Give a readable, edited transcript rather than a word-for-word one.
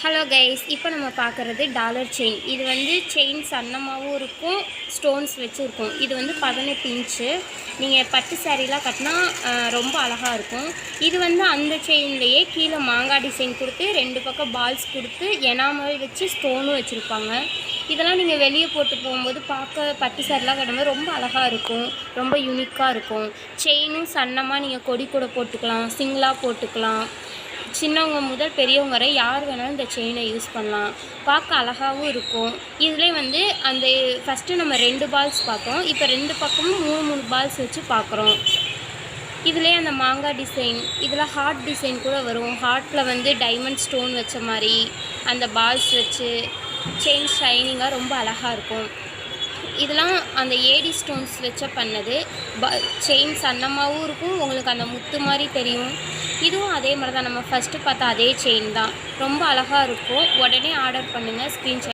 Hello guys, இப்போ நம்ம பார்க்குறது டாலர் செயின். இது வந்து செயின் சன்னமாகவும் இருக்கும், ஸ்டோன்ஸ் வச்சு இருக்கும். இது வந்து 18 இன்ச்சு. நீங்கள் பட்டு சாரீலாம் கட்டினா ரொம்ப அழகாக இருக்கும். இது வந்து அந்த செயின்லேயே கீழே மாங்காய் டிசைன் கொடுத்து 2 பக்கம் பால்ஸ் கொடுத்து எனாமல் வச்சு ஸ்டோனும் வச்சுருப்பாங்க. இதெல்லாம் நீங்கள் வெளியே போட்டு போகும்போது பார்க்க பட்டு சாரிலாம் கட்டும்போது ரொம்ப அழகாக இருக்கும், ரொம்ப யூனிக்காக இருக்கும். செயினும் சன்னமாக நீங்கள் கொடி கூட போட்டுக்கலாம், சிங்கிளாக போட்டுக்கலாம். சின்னவங்க முதல் பெரியவங்க வரை யார் வேணாலும் இந்த செயினை யூஸ் பண்ணலாம். பார்க்க அழகாகவும் இருக்கும். இதிலே வந்து அந்த ஃபஸ்ட்டு நம்ம 2 பால்ஸ் பார்த்தோம், இப்போ 2 பக்கமும் 3 பால்ஸ் வச்சு பார்க்குறோம். இதிலே அந்த மாங்காய் டிசைன், இதில் ஹார்ட் டிசைன் கூட வரும். ஹார்ட்டில் வந்து டைமண்ட் ஸ்டோன் வச்ச மாதிரி அந்த பால்ஸ் வச்சு செயின் ஷைனிங்காக ரொம்ப அழகாக இருக்கும். இதெல்லாம் அந்த ஏடி ஸ்டோன்ஸ் வச்ச பண்ணது. செயின் சன்னமாகவும் இருக்கும், உங்களுக்கு அந்த முத்து மாதிரி தெரியும். இதுவும் அதே மாதிரி தான், நம்ம ஃபஸ்ட்டு பார்த்தா அதே செயின் தான். ரொம்ப அழகாக இருக்கும். உடனே ஆர்டர் பண்ணுங்கள். ஸ்க்ரீன்ஷாட்